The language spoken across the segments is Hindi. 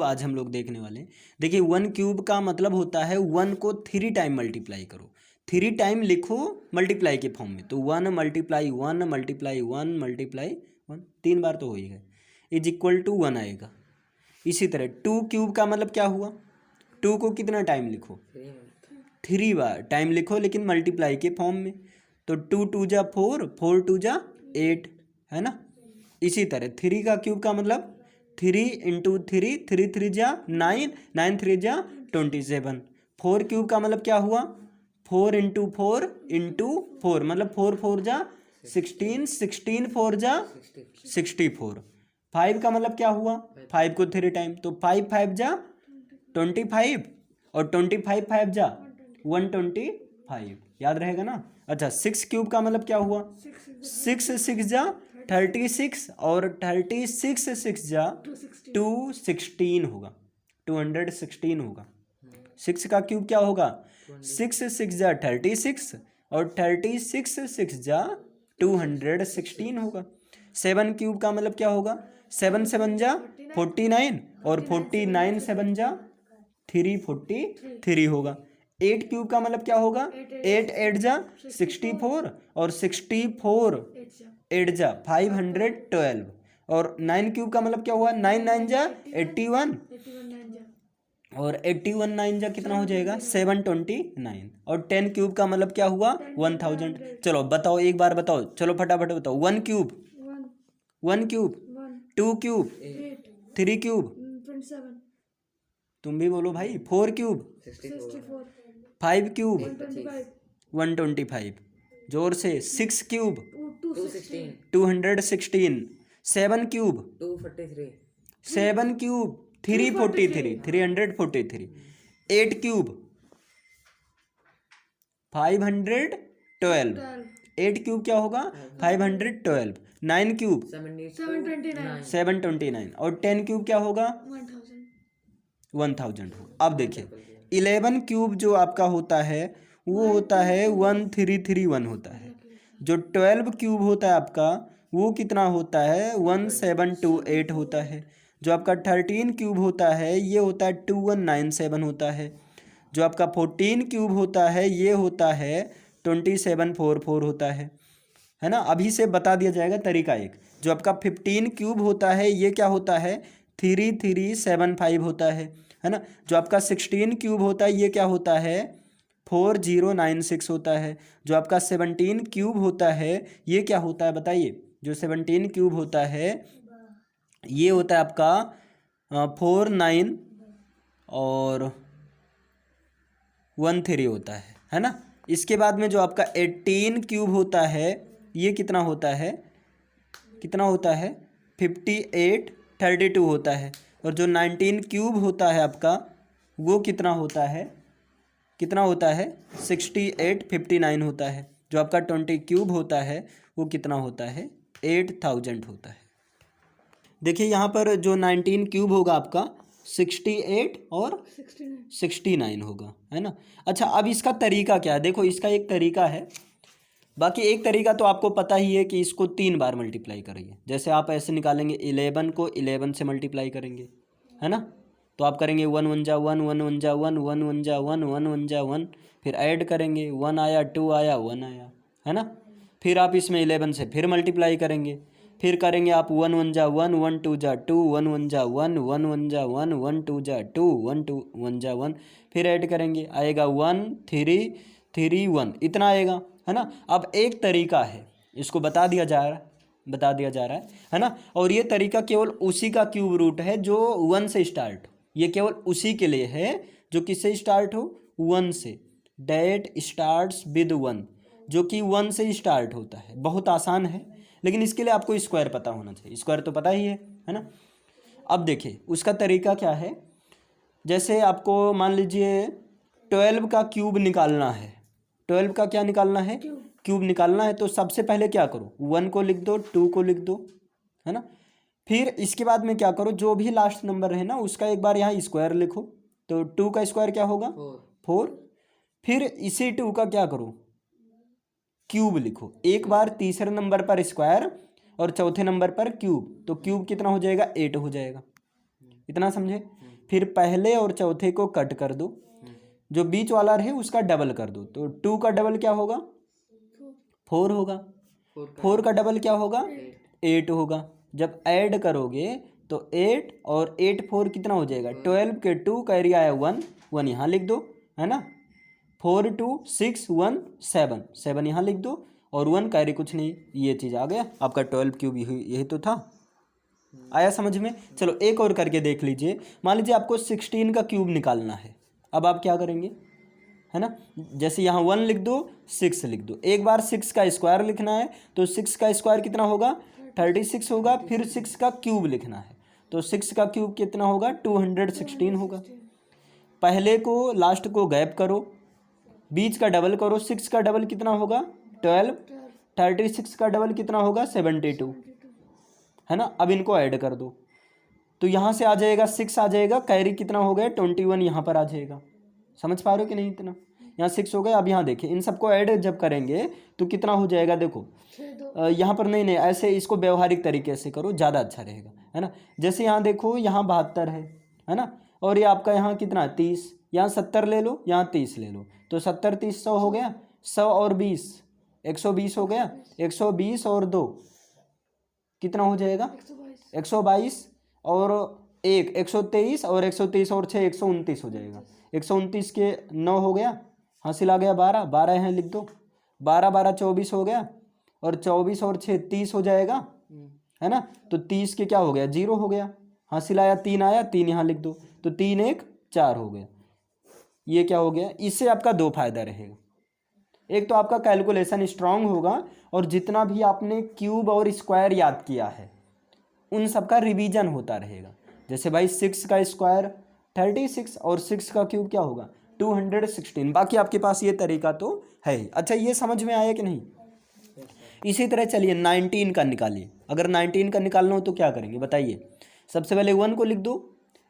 क्यूब आज हम लोग देखने वाले हैं। देखिए 1 क्यूब का मतलब होता है 1 को 3 टाइम मल्टीप्लाई करो, 3 टाइम लिखो मल्टीप्लाई के फॉर्म में, तो 1 मल्टीप्लाई 1 मल्टीप्लाई 1 मल्टीप्लाई 1, 3 बार तो हो ही गए, इज इक्वल टू 1 आएगा। इसी तरह 2 क्यूब का मतलब क्या हुआ, 2 को कितना टाइम लिखो, 3 बार टाइम लिखो लेकिन मल्टीप्लाई के फॉर्म में, तो 2 2 जा 4, 4 2 जा 8, है ना। इसी तरह 3 का क्यूब का मतलब 3 इंटू 3, 3 3 जा 9, 9 3 जा 27। 4 क्यूब का मतलब क्या हुआ, 4 इंटू 4 इंटू 4 मतलब 4 4 जा 16, 16 4 जा 64। 5 का मतलब क्या हुआ, 5 को 3 टाइम, तो 5 5 जा 25 और 25 5 जा 125, याद रहेगा ना। अच्छा 6 क्यूब का मतलब क्या हुआ, 6 6 जा 36 और 36 6 जा 216 होगा, 216 होगा। 6 का क्यूब क्या होगा, 6 6 जा 36 और 36 6 जा 216 होगा। 7 क्यूब का मतलब क्या होगा, 7 7 जा 49 और 49 7 जा 343 होगा। 8 क्यूब का मतलब क्या होगा, 8 8 जा 64 और 64 8 जा 512 और 9 क्यूब का मतलब क्या हुआ, 9 9 जा 81 और 81 9 जा कितना हो जाएगा 729 और 10 क्यूब का मतलब क्या हुआ 1000। चलो बताओ एक बार बताओ, चलो फटाफट बताओ। 1 क्यूब, 1 क्यूब, 2 क्यूब, 3 क्यूब, तुम भी बोलो भाई, 4 क्यूब, 5 क्यूब, 125, जोर से। 6 cube 216, 7 cube 7 cube 343, 343, 8 cube 512, 8 cube क्या होगा 512, 9 क्यूब 729 और 10 क्यूब क्या होगा 1000 हो। अब देखिए 11 क्यूब जो आपका होता है वो होता है 1331 होता है। जो 12 क्यूब होता है आपका वो कितना होता है 1728 होता है। जो आपका 13 क्यूब होता है ये होता है 2197 होता है। जो आपका 14 क्यूब होता है ये होता है 2744 होता है ना। अभी से बता दिया जाएगा तरीका एक। जो आपका 15 क्यूब होता है ये क्या होता है 3375 होता है ना। जो आपका 16 क्यूब होता है ये क्या होता है 4096 होता है। जो आपका 17 क्यूब होता है ये क्या होता है बताइए। जो 17 क्यूब होता है ये होता है आपका 49 और 13 होता है ना। इसके बाद में जो आपका 18 क्यूब होता है ये कितना होता है 58 32 होता है। और जो 19 क्यूब होता है आपका वो कितना होता है 68 59 होता है। जो आपका 20 क्यूब होता है वो कितना होता है 8000 होता है। देखिए यहाँ पर जो 19 क्यूब होगा आपका 68 और 69 होगा, है ना। अच्छा अब इसका तरीका क्या है, देखो इसका एक तरीका है। बाकी एक तरीका तो आपको पता ही है कि इसको 3 बार मल्टीप्लाई करेंगे। जैसे आप ऐसे निकालेंगे 11 को 11 से मल्टीप्लाई करेंगे, है ना। तो आप करेंगे 1 1 जा 1 1 1 जा 1 1 1 जा 1 1 1 जा 1, फिर ऐड करेंगे 1 आया 2 आया 1 आया, है ना। फिर आप इसमें 11 से फिर मल्टीप्लाई करेंगे, फिर करेंगे आप 1 1 जा 1 1 2 जा 2 1 1 जा 1 1 1 जा 1 1 2 जा 2 1 2 1 जा 1, फिर ऐड करेंगे आएगा 1 3 3 1, इतना आएगा, है ना। अब एक तरीका है इसको बता दिया जा रहा है ना। और ये तरीका केवल उसी का क्यूब रूट है जो 1 से स्टार्ट हो। ये केवल उसी के लिए है जो किससे स्टार्ट हो 1 से, डेट स्टार्ट्स विद 1, जो कि 1 से स्टार्ट होता है। बहुत आसान है लेकिन इसके लिए आपको स्क्वायर पता होना चाहिए। स्क्वायर तो पता ही है ना। अब देखिए उसका तरीका क्या है। जैसे आपको मान लीजिए 12 का क्यूब निकालना है, 12 का क्या निकालना है क्यूब निकालना है। तो सबसे पहले क्या करो 1 को लिख दो 2 को लिख दो, है ना। फिर इसके बाद में क्या करो जो भी लास्ट नंबर है ना उसका एक बार यहाँ स्क्वायर लिखो। तो 2 का स्क्वायर क्या होगा 4। फिर इसी 2 का क्या करो क्यूब लिखो एक बार, तीसरे नंबर पर स्क्वायर और चौथे नंबर पर क्यूब। तो क्यूब कितना हो जाएगा 8 हो जाएगा। इतना समझे। फिर पहले और चौथे को कट कर दो, जो बीच वाला रहे उसका डबल कर दो। तो 2 का डबल क्या होगा? 4 होगा। 4 का डबल क्या होगा? 8 होगा। जब ऐड करोगे तो 8 और 8 4 कितना हो जाएगा? 12 के 2 कैरी आया 1, 1 यहाँ लिख दो, है ना। 4 2 6 1 7, 7 यहाँ लिख दो और 1 कैरी कुछ नहीं, ये चीज़ आ गया आपका 12 क्यूब। यही तो था। आया समझ में? चलो एक और करके देख लीजिए। मान लीजिए आपको 16 का क्यूब निकालना है। अब आप क्या करेंगे, है ना, जैसे यहाँ 1 लिख दो, 6 लिख दो। एक बार 6 का स्क्वायर लिखना है तो 6 का स्क्वायर कितना होगा? 36 होगा। फिर 6 का क्यूब लिखना है तो 6 का क्यूब कितना होगा? 216 होगा। पहले को लास्ट को गैप करो, बीच का डबल करो। 6 का डबल कितना होगा? 12। 36 का डबल कितना होगा? 72, है ना। अब इनको ऐड कर दो तो यहाँ से आ जाएगा 6 आ जाएगा, कैरी कितना हो गया? 21 यहाँ पर आ जाएगा। समझ पा रहे हो कि नहीं? इतना यहाँ 6 हो गया। अब यहाँ देखिए, इन सबको ऐड जब करेंगे तो कितना हो जाएगा? देखो यहाँ पर नहीं, ऐसे इसको व्यवहारिक तरीके से करो, ज़्यादा अच्छा रहेगा, है ना। जैसे यहाँ देखो, यहाँ 72 है ना, और ये आपका यहाँ कितना? 30। यहाँ 70 ले लो, यहाँ 30 ले लो, तो 70 30 100 हो गया। 100 और 20 120 हो गया। 120 और 2 कितना हो जाएगा? 122 और 1 123 और 123 और 6 129 हो जाएगा। 129 के 9 हो गया, हासिल आ गया 12, 12 यहाँ लिख दो। 12 12 24 हो गया और 24 और 6 30 हो जाएगा, है ना। तो 30 के क्या हो गया? 0 हो गया। हासिल आया 3 आया, 3 यहाँ लिख दो। तो 3 1 4 हो गया। ये क्या हो गया? इससे आपका दो फायदा रहेगा। एक तो आपका कैलकुलेशन स्ट्रांग होगा और जितना भी आपने क्यूब और स्क्वायर याद किया है उन सब का रिवीजन होता रहेगा। जैसे भाई 6 का स्क्वायर 36 और 6 का क्यूब क्या होगा? 216। बाकी आपके पास ये तरीका तो है ही। अच्छा, ये समझ में आया कि नहीं? इसी तरह चलिए 19 का निकालिए। अगर 19 का निकालना हो तो क्या करेंगे बताइए? सबसे पहले 1 को लिख दो,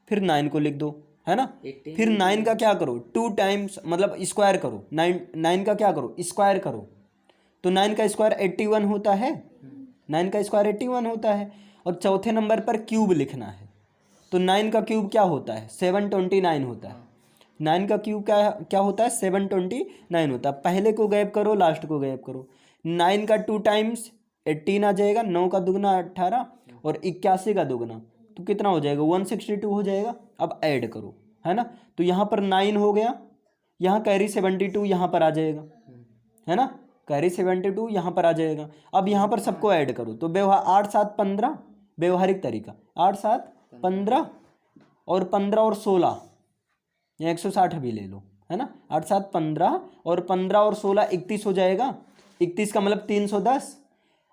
फिर 9 को लिख दो, है ना। फिर 9 का क्या करो? 2 टाइम्स मतलब स्क्वायर करो। 9 का क्या करो? स्क्वायर करो। तो 9 का स्क्वायर 81 होता है। 9 का स्क्वायर 81 होता है। और चौथे नंबर पर क्यूब लिखना है तो 9 का क्यूब क्या होता है? 729 होता है। 9 का क्यूब क्या क्या होता है? 729 होता है। पहले को गैप करो, लास्ट को गैप करो। 9 का 2 टाइम्स 18 आ जाएगा। 9 का दुगना 18 और 81 का दुगना तो कितना हो जाएगा? 162 हो जाएगा। अब ऐड करो, है ना। तो यहाँ पर 9 हो गया, यहाँ कैरी 72 यहाँ पर आ जाएगा, है ना। कैरी 72 यहाँ पर आ जाएगा। अब यहाँ पर सबको ऐड करो तो 8 7 15 व्यवहारिक तरीका। 8 7 15 और 15 और 16 या 160 भी ले लो, है ना। 8 7 15 और 15 और 16 31 हो जाएगा। 31 का मतलब 310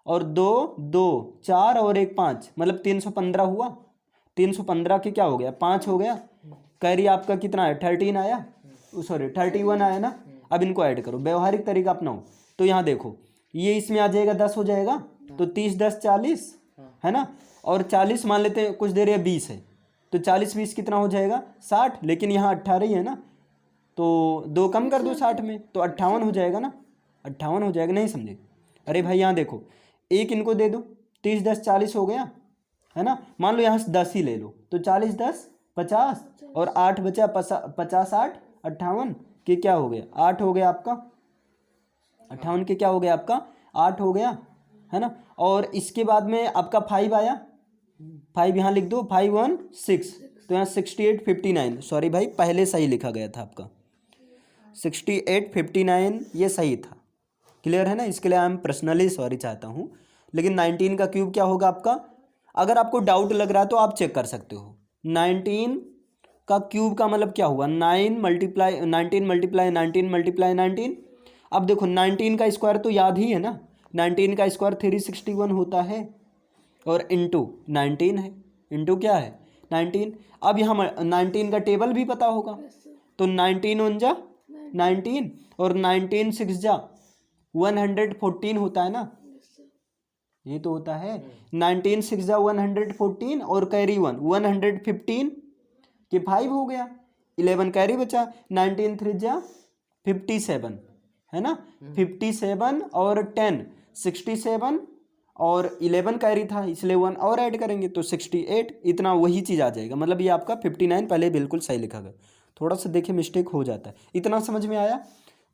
और 2 2 4 और 1 5 मतलब 315 हुआ। 315 के क्या हो गया? 5 हो गया। कैरी आपका कितना है? 13 आया, सॉरी 31 आया ना। अब इनको ऐड करो, व्यवहारिक तरीका अपनाओ। तो यहाँ देखो, ये इसमें आ जाएगा 10 हो जाएगा। तो 30 10 40, है ना। और 40 मान लेते हैं, कुछ देर है 20 है तो 40 20 कितना हो जाएगा? 60। लेकिन यहाँ 18 ही है ना, तो 2 कम कर दो 60 में तो 58 हो जाएगा ना। 58 हो जाएगा। नहीं समझे? अरे भाई यहाँ देखो, एक इनको दे दो। 30 10 40 हो गया, है ना। मान लो यहाँ से 10 ही ले लो तो 40 10 50 और 8 बचा 50 8 58 के क्या हो गया? 8 हो गया आपका। 58 के क्या हो गया आपका? 8 हो गया, है ना। और इसके बाद में आपका 5 आया, 5 यहाँ लिख दो। 5 1 6 तो यहाँ 68 59, सॉरी भाई पहले सही लिखा गया था आपका 68 59, ये सही था। क्लियर है ना? इसके लिए आई एम पर्सनली सॉरी चाहता हूँ। लेकिन 19 का क्यूब क्या होगा आपका? अगर आपको डाउट लग रहा है तो आप चेक कर सकते हो। 19 का क्यूब का मतलब क्या हुआ? 19 मल्टीप्लाई 19। अब देखो 19 का स्क्वायर तो याद ही है ना। 19 का स्क्वायर 361 होता है और इंटू 19 है। इंटू क्या है? 19। अब यहाँ 19 का टेबल भी पता होगा तो 19 1 जा 19 और 19 6 जा 114 होता है ना। ये तो होता है 19 6 जा 114 और कैरी 1 115 के 5 हो गया। 11 कैरी बचा। 19 3 जा 57, है ना। 57 और 10 67 और 11 कैरी था इसलिए 1 और ऐड करेंगे तो 68, इतना वही चीज़ आ जाएगा। मतलब ये आपका 59 पहले बिल्कुल सही लिखा गया, थोड़ा सा देखिए मिस्टेक हो जाता है। इतना समझ में आया।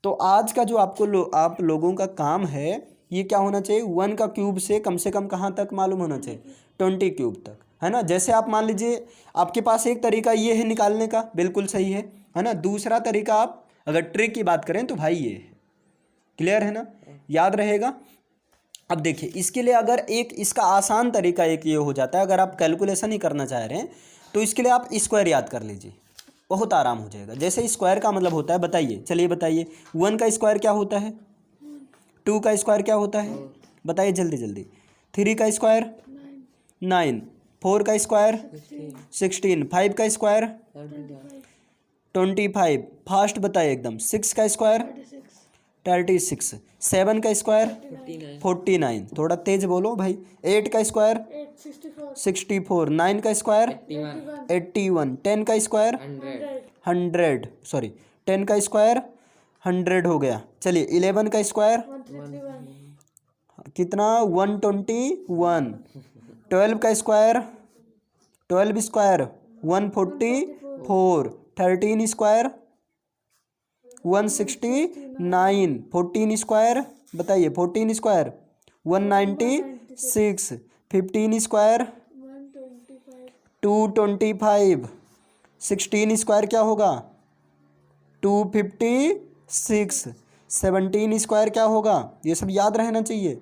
तो आज का जो आप लोगों का काम है ये क्या होना चाहिए, 1 का क्यूब से कम कहाँ तक मालूम होना चाहिए, 20 क्यूब तक, है ना। जैसे आप मान लीजिए आपके पास एक तरीका ये है निकालने का, बिल्कुल सही है ना। दूसरा तरीका आप अगर ट्रिक की बात करें तो भाई ये है, क्लियर है ना, याद रहेगा। अब देखिए इसके लिए अगर एक इसका आसान तरीका एक ये हो जाता है, अगर आप कैलकुलेशन ही करना चाह रहे हैं तो इसके लिए आप स्क्वायर याद कर लीजिए, बहुत आराम हो जाएगा। जैसे स्क्वायर का मतलब होता है, बताइए, चलिए बताइए, 1 का स्क्वायर क्या होता है, 2 का स्क्वायर क्या होता है, बताइए जल्दी जल्दी, 3 का स्क्वायर 9, 4 का स्क्वायर 16, 5 का स्क्वायर 25, फास्ट बताइए एकदम, 6 का स्क्वायर 36, 7 का स्क्वायर 49, थोड़ा तेज बोलो भाई, 8 का स्क्वायर 64, 9 का स्क्वायर 81, 10 का स्क्वायर 100, सॉरी 10 का स्क्वायर 100 हो गया। चलिए 11 का स्क्वायर कितना, 121, 12 का स्क्वायर 12 स्क्वायर 144, 13 स्क्वायर 169, 14 स्क्वायर बताइए, 14 स्क्वायर 196, 15 स्क्वायर 225, 16 स्क्वायर क्या होगा 256, 17 स्क्वायर क्या होगा, ये सब याद रहना चाहिए,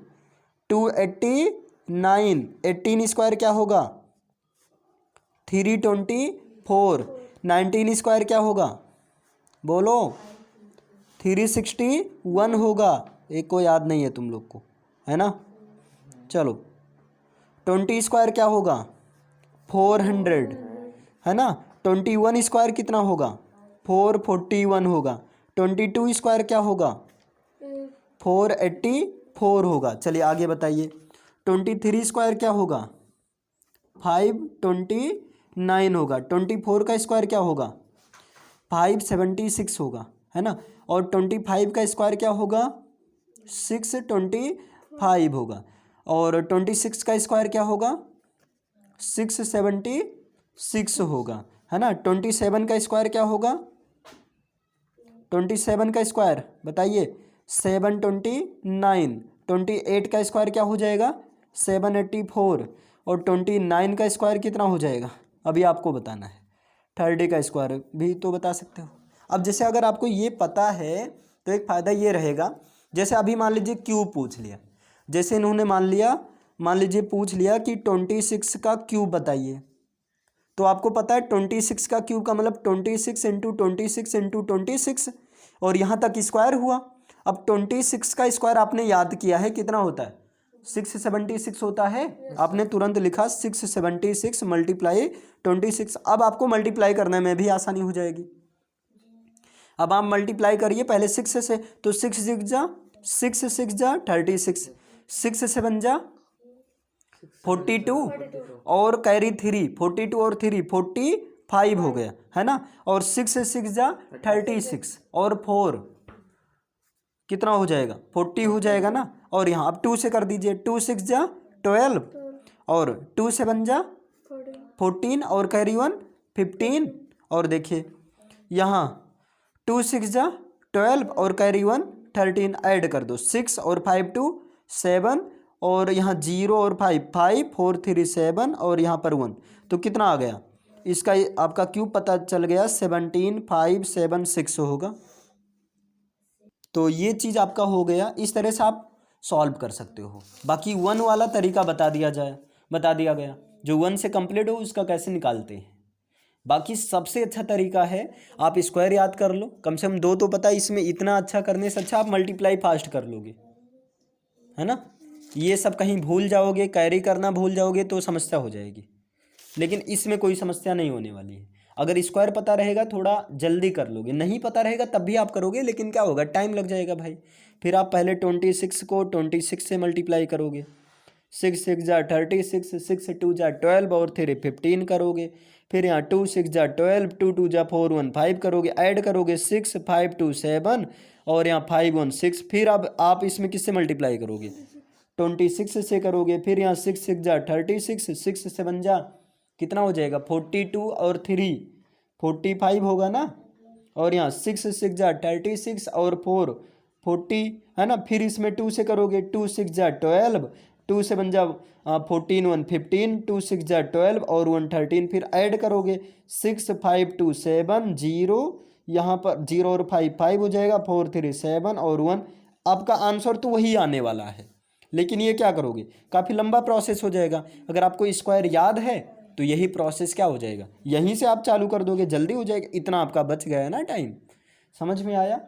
289, 18 स्क्वायर क्या होगा 324, 19 स्क्वायर क्या होगा बोलो 361 होगा। एक को याद नहीं है तुम लोग को, है ना। चलो 20 स्क्वायर क्या होगा 400, है ना। 21 स्क्वायर कितना होगा 441 होगा। 22 स्क्वायर क्या होगा 484 होगा। चलिए आगे बताइए, 23 स्क्वायर क्या होगा 529 होगा। 24 का स्क्वायर क्या होगा 576 होगा, है ना। और 25 का स्क्वायर क्या होगा 625 होगा। और 26 का स्क्वायर क्या होगा 676 होगा, है ना। 27 का स्क्वायर क्या होगा 27 का स्क्वायर बताइए 729। 28 का स्क्वायर क्या हो जाएगा 784। और 29 का स्क्वायर कितना हो जाएगा अभी आपको बताना है। 30 का स्क्वायर भी तो बता सकते हो। अब जैसे अगर आपको ये पता है तो एक फ़ायदा ये रहेगा, जैसे अभी मान लीजिए क्यूब पूछ लिया, जैसे इन्होंने मान लीजिए पूछ लिया कि 26 का क्यूब बताइए, तो आपको पता है 26 का क्यूब का मतलब 26 इंटू 26 इंटू 26, और यहाँ तक स्क्वायर हुआ। अब 26 का स्क्वायर आपने याद किया है कितना होता है 676 होता है। आपने तुरंत लिखा 676 मल्टीप्लाई 26। अब आपको मल्टीप्लाई करने में भी आसानी हो जाएगी। अब आप मल्टीप्लाई करिए पहले 6 से, तो 6 6 जा 36, 6 7 जा 42, और कैरी 3, 42 और 3 45 हो गया, है ना। और 6 6 जा 36 और 4 कितना हो जाएगा 40 हो जाएगा ना। और यहाँ अब 2 से कर दीजिए, 2 6 जा 12 और 2 7 जा 14 और कैरी 1 15। और देखिए यहाँ 2 6 जा 12 और कैरी 1 13, ऐड कर दो 6 और 5 2 7, और यहाँ 0 और 5 5 4 3 7, और यहाँ पर 1, तो कितना आ गया इसका आपका क्यूब पता चल गया 17 5 7 6 होगा। तो ये चीज़ आपका हो गया, इस तरह से आप सॉल्व कर सकते हो। बाकी 1 वाला तरीका बता दिया गया, जो 1 से कंप्लीट हो उसका कैसे निकालते हैं। बाकी सबसे अच्छा तरीका है आप स्क्वायर याद कर लो, कम से कम 2 तो पता है इसमें, इतना अच्छा करने से अच्छा आप मल्टीप्लाई फास्ट कर लोगे, है ना। ये सब कहीं भूल जाओगे, कैरी करना भूल जाओगे तो समस्या हो जाएगी, लेकिन इसमें कोई समस्या नहीं होने वाली है। अगर स्क्वायर पता रहेगा थोड़ा जल्दी कर लोगे, नहीं पता रहेगा तब भी आप करोगे, लेकिन क्या होगा टाइम लग जाएगा भाई। फिर आप पहले 26 को 26 से मल्टीप्लाई करोगे, 6 6 जा 36, 6 2 जा 12 और 3 15 करोगे। फिर यहाँ 2 6 जा 12, 2 2 जा 4 1 5 करोगे, ऐड करोगे 6 5 2 7, और यहाँ 5 1 6। फिर अब आप इसमें किससे मल्टीप्लाई करोगे 26 से करोगे, फिर यहाँ 6 6 जा 36, 6 7 जा कितना हो जाएगा 42 और 3 45 होगा ना, और यहाँ 6 6 जा 36 और 4 40 है ना। फिर इसमें 2 से करोगे, 2 6 जा 12, 2 7 जा 14 1 15, 2 6 जा 12 और 1 13, फिर ऐड करोगे 6 5 2 7 0, यहाँ पर 0 और 5 5 हो जाएगा, 4 3 7 और 1। आपका आंसर तो वही आने वाला है, लेकिन ये क्या करोगे, काफ़ी लंबा प्रोसेस हो जाएगा। अगर आपको स्क्वायर याद है तो यही प्रोसेस क्या हो जाएगा, यहीं से आप चालू कर दोगे, जल्दी हो जाएगा, इतना आपका बच गया है ना टाइम। समझ में आया?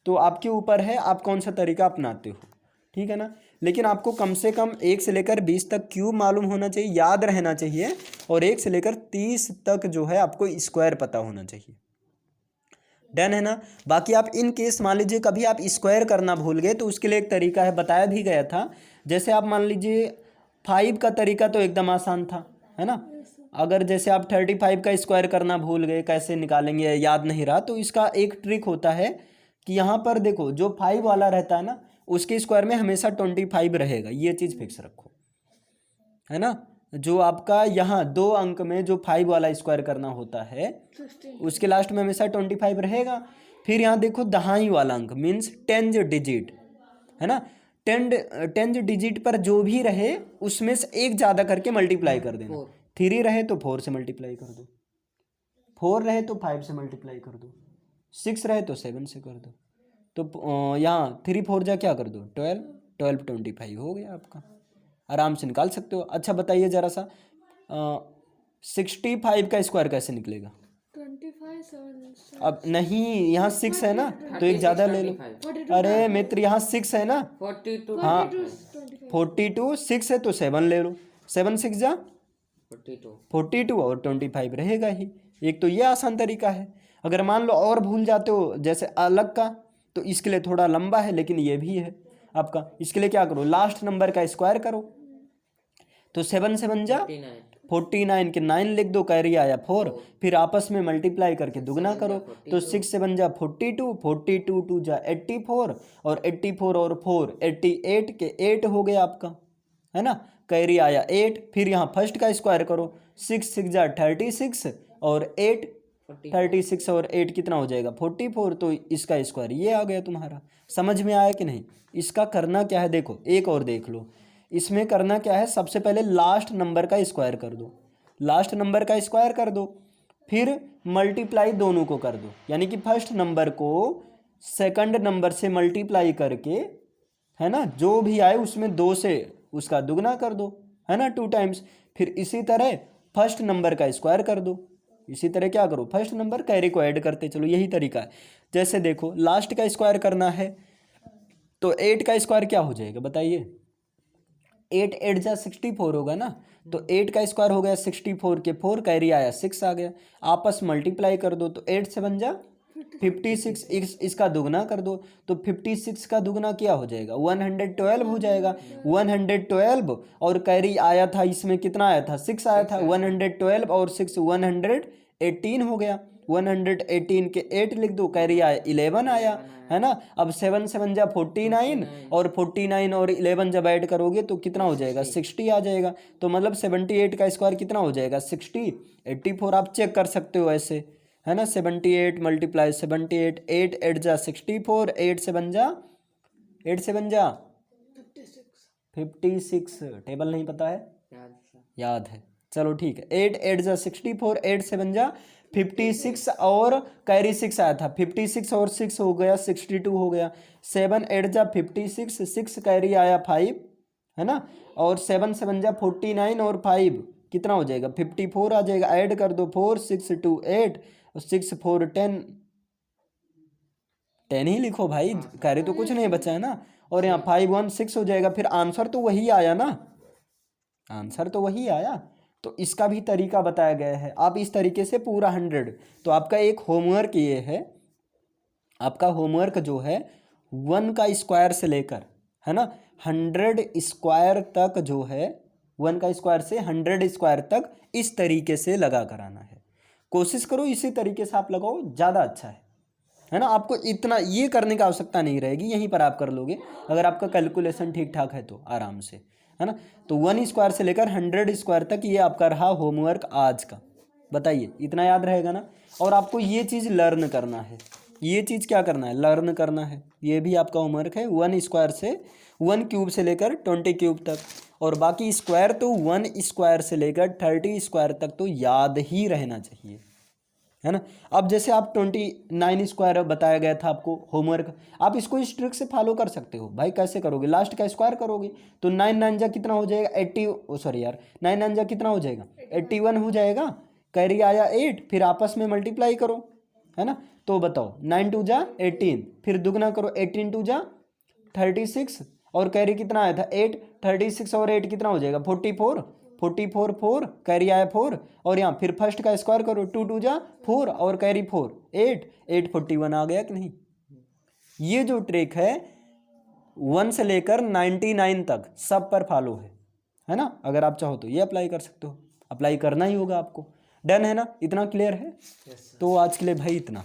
तो आपके ऊपर है आप कौन सा तरीका अपनाते हो, ठीक है ना। लेकिन आपको कम से कम 1 से लेकर 20 तक क्यूब मालूम होना चाहिए, याद रहना चाहिए, और 1 से लेकर 30 तक जो है आपको स्क्वायर पता होना चाहिए। डन है ना। बाकी आप इन केस मान लीजिए कभी आप स्क्वायर करना भूल गए तो उसके लिए एक तरीका है, बताया भी गया था। जैसे आप मान लीजिए 5 का तरीका तो एकदम आसान था, है ना। अगर जैसे आप 35 का स्क्वायर करना भूल गए, कैसे निकालेंगे याद नहीं रहा, तो इसका एक ट्रिक होता है कि यहाँ पर देखो जो 5 वाला रहता है ना उसके स्क्वायर में हमेशा 25 रहेगा, ये चीज़ फिक्स रखो, है ना। जो आपका यहाँ 2 अंक में जो 5 वाला स्क्वायर करना होता है उसके लास्ट में हमेशा 25 रहेगा। फिर यहाँ देखो दहाई वाला अंक मीन्स 10 डिजिट, है ना। 10 डिजिट पर जो भी रहे उसमें से एक ज़्यादा करके मल्टीप्लाई कर देना। 3 रहे तो 4 से मल्टीप्लाई कर दो, 4 रहे तो 5 से मल्टीप्लाई कर दो, 6 रहे तो 7 से कर दो। तो यहाँ 3 4 जा क्या कर दो 12, 12 25 हो गया आपका, आराम से निकाल सकते हो। अच्छा बताइए ज़रा सा 65 का स्क्वायर कैसे निकलेगा? 25 अब नहीं, यहाँ 6 है ना तो एक ज़्यादा ले लो। अरे मित्र यहाँ 6 है ना, 42 हाँ 42, 6 है तो 7 ले लो, 7 6 जा 42 और 25 रहेगा ही। एक तो ये आसान तरीका है। अगर मान लो और भूल जाते हो जैसे अलग का, तो इसके लिए थोड़ा लंबा है लेकिन ये भी है आपका। इसके लिए क्या करो, लास्ट नंबर का स्क्वायर करो, तो 7 7 जा 49 के 9 लिख दो, कैरी आया 4, फिर आपस में मल्टीप्लाई करके दुगना करो, तो 6 7 जा 42, 42 2 जा 84, और 84 और 4 88 के 8 हो गया आपका, है ना। कैरी आया 8, फिर यहाँ फर्स्ट का स्क्वायर करो, 6 6 जा 36 और 8 36 और 8 कितना हो जाएगा 44, तो इसका स्क्वायर ये आ गया तुम्हारा। समझ में आया कि नहीं? इसका करना क्या है देखो, एक और देख लो। इसमें करना क्या है, सबसे पहले लास्ट नंबर का स्क्वायर कर दो, लास्ट नंबर का स्क्वायर कर दो, फिर मल्टीप्लाई दोनों को कर दो, यानी कि फर्स्ट नंबर को सेकंड नंबर से मल्टीप्लाई करके, है ना, जो भी आए उसमें 2 से उसका दुगना कर दो, है ना, 2 टाइम्स। फिर इसी तरह फर्स्ट नंबर का स्क्वायर कर दो, इसी तरह क्या करो, फर्स्ट नंबर कैरी को ऐड करते चलो, यही तरीका है। जैसे देखो लास्ट का स्क्वायर करना है तो 8 का स्क्वायर क्या हो जाएगा बताइए, 8 8 जा 64 होगा ना, तो 8 का स्क्वायर हो गया 64 के 4, कैरी आया 6 आ गया, आपस मल्टीप्लाई कर दो, तो 8 7 जा 56, इसका दुगना कर दो, तो 56 का दुगना क्या हो जाएगा 112 हो जाएगा, 112, और कैरी आया था इसमें कितना आया था 6 आया था, 112 और 6 118 हो गया, 118 के 8 लिख दो, कैरी आया 11 आया, है ना। अब 7 7 जा 49, और 49 और 11 जब ऐड करोगे तो कितना हो जाएगा 60 आ जाएगा, तो मतलब 78 का स्क्वायर कितना हो जाएगा 60, 84 आप चेक कर सकते हो ऐसे, है ना। 78 मल्टीप्लाई 78, 8 8 जा 64, 8 7 जा 56, टेबल नहीं पता है, याद है, चलो ठीक है। 8 8 जा 64, 8 7 जा 56, और कैरी 6 आया था, 56 और 6 हो गया 62 हो गया, 7 8 जा 56, 6 कैरी आया 5, है ना, और 7 7 जा 49 और 5 कितना हो जाएगा 54 आ जाएगा, ऐड कर दो 4 6 2 8 और 6 4 10 ही लिखो भाई, कैरी तो कुछ नहीं बचा है ना, और यहाँ 5 1 6 हो जाएगा, फिर आंसर तो वही आया ना, आंसर तो वही आया। तो इसका भी तरीका बताया गया है, आप इस तरीके से पूरा 100। तो आपका एक होमवर्क ये है, आपका होमवर्क जो है 1 का स्क्वायर से लेकर, है ना, 100 स्क्वायर तक जो है, 1 का स्क्वायर से 100 स्क्वायर तक इस तरीके से लगा कर आना है। कोशिश करो इसी तरीके से आप लगाओ, ज़्यादा अच्छा है ना। आपको इतना ये करने की आवश्यकता नहीं रहेगी, यहीं पर आप कर लोगे अगर आपका कैलकुलेशन ठीक ठाक है तो आराम से, है ना। तो 1 स्क्वायर से लेकर 100 स्क्वायर तक ये आपका रहा होमवर्क आज का। बताइए इतना याद रहेगा ना। और आपको ये चीज़ लर्न करना है, ये चीज़ क्या करना है, लर्न करना है। ये भी आपका होमवर्क है 1 स्क्वायर से 1 क्यूब से लेकर 20 क्यूब तक। और बाकी स्क्वायर तो 1 स्क्वायर से लेकर 30 स्क्वायर तक तो याद ही रहना चाहिए, है ना। अब जैसे आप 29 स्क्वायर बताया गया था आपको होमवर्क, आप इसको इस ट्रिक से फॉलो कर सकते हो भाई। कैसे करोगे, लास्ट का स्क्वायर करोगे तो 9 9 जा कितना हो जाएगा 80, सॉरी यार 9 9 जा कितना हो जाएगा 81 हो जाएगा। कैरी आया 8, फिर आपस में मल्टीप्लाई करो, है ना। तो बताओ 9 2 जा 18, फिर दुगना करो 18 2 जा 36, और कैरी कितना आया था 8, 36 और 8 कितना हो जाएगा 44, 44 4, कैरी आया 4, और यहाँ फिर फर्स्ट का स्क्वायर करो 2 2 जा 4 और कैरी 4 8, 8 41 आ गया कि नहीं। ये जो ट्रिक है 1 से लेकर 99 तक सब पर फॉलो है ना। अगर आप चाहो तो ये अप्लाई कर सकते हो, अप्लाई करना ही होगा आपको। डन है ना, इतना क्लियर है। तो आज के लिए भाई इतना।